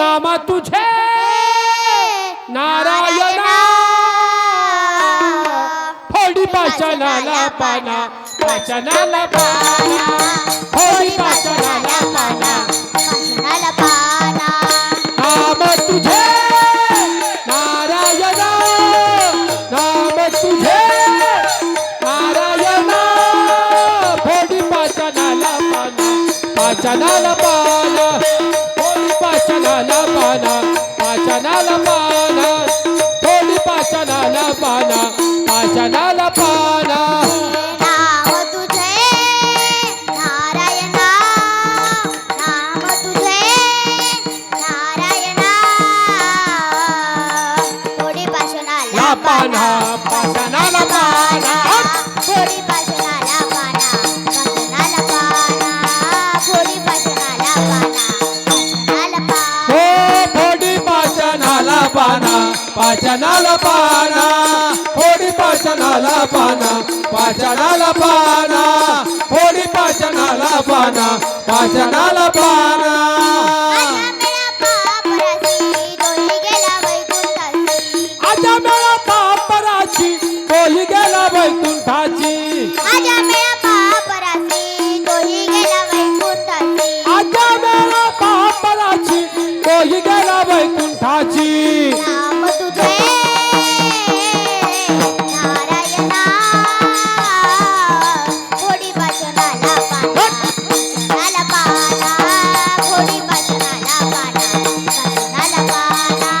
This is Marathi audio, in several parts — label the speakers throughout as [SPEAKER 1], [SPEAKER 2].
[SPEAKER 1] नाम तुझे नारायणा फोडी पाचनाला पाना पाचनाला पाना फोडी पाचनाला पाना
[SPEAKER 2] पाचनाला पाना
[SPEAKER 1] नाम तुझे नारायणा नाम तुझे नारायणा फोडी पाचनाला पाना पाचनाला पाना फोडी पाचनाला पाना पाचनाला पाना फोडी पाचनाला पाना पाचनाला पाना
[SPEAKER 2] नाम तुझे नारायणा नाम तुझे नारायणा फोडी पाचनाला
[SPEAKER 1] पाना पाचनाला पाना
[SPEAKER 2] फोडी पाचनाला पाना पाचनाला पाना फोडी पाचनाला पाना पाचनाला पाना
[SPEAKER 1] हो फोडी पाचनाला पाना पाचनाला पाना फोडी पाचनाला पाना पाचनाला पाना फोडी पाचनाला पाना पाचनाला पाना
[SPEAKER 2] आजा मेळा पापरासी तोही गेला वैकुंठासी
[SPEAKER 1] आजा मेळा पापराची तोही गेला वैकुंठाची
[SPEAKER 2] आजा मेळा पापरासी तोही गेला
[SPEAKER 1] आजा मेळा पापराची तोही गेला
[SPEAKER 2] वैकुंठासी
[SPEAKER 1] वैकुंठाची
[SPEAKER 2] नाम तुझे नारायणा फोडी पाचनाला पाना पाचनाला पाना फोडी पाचनाला पाना पाचनाला पाना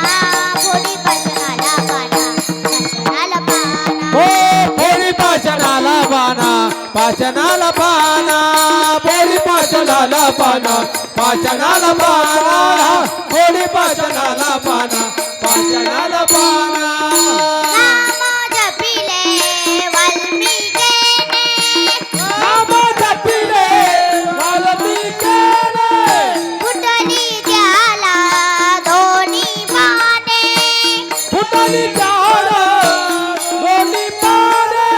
[SPEAKER 2] फोडी पाचनाला पाना पाचनाला पाना
[SPEAKER 1] हो फोडी पाचनाला पाना पाचनाला पाना फोडी पाचनाला पाना पाचनाला पाना फोडी पाचनाला पाना पाचनाला पाना
[SPEAKER 2] नाम जपिले वाल्मिकीने
[SPEAKER 1] नाम जपिले वाल्मिकीने
[SPEAKER 2] फुटली त्याला दोन्ही पाने
[SPEAKER 1] फुटली झाड दोन्ही पाने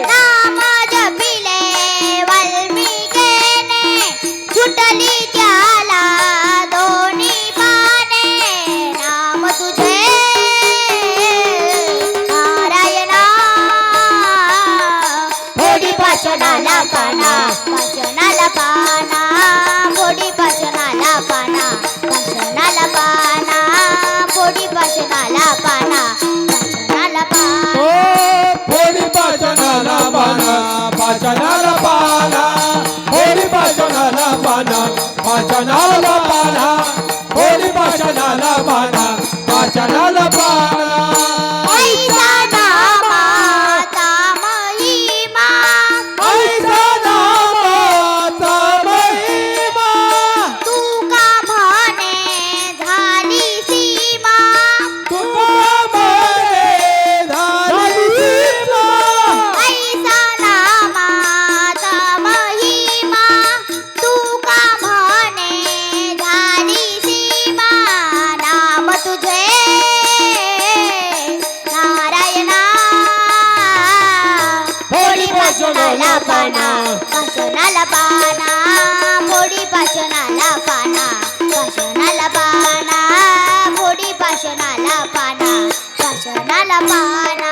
[SPEAKER 2] नाम जपिले वाल्मिकीने फुटली त्याला दोन्ही पाने नाम तुझे नारायणा फोडी पाचनाला पाना पाचनाला पाना फोडी पाचनाला पाना पाचनाला पाना फोडी पाचनाला पाना पाचनाला पाना
[SPEAKER 1] ओ फोडी पाचनाला पाना पाचनाला पाना फोडी पाचनाला पाना पाचनाला पाना फोडी पाचनाला पाना पाचनाला पाना
[SPEAKER 2] ऐसा नामाचा महिमा
[SPEAKER 1] ऐसा नामाचा महिमा
[SPEAKER 2] तू का म्हणे झाली सीमा
[SPEAKER 1] तुका म्हणे झाली सीमा
[SPEAKER 2] ऐसा नामाचा महिमा तू का म्हणे झाली सीमा नाम तुझे नारायणा फोडी पाचनाला पाना पाचनाला पाना फोडी पाचनाला पाना पाचनाला पाना फोडी पाचनाला पाना पाचनाला पाना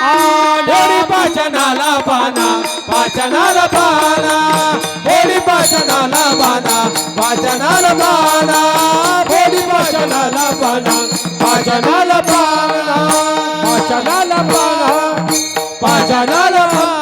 [SPEAKER 1] फोडी पाचनाला पाना पाचनाला पाना फोडी पाचनाला पाना पाचनाला पाना फोडी पाचनाला पाना पाचनाला पाना पाचनाला पाना पाचनाला पाना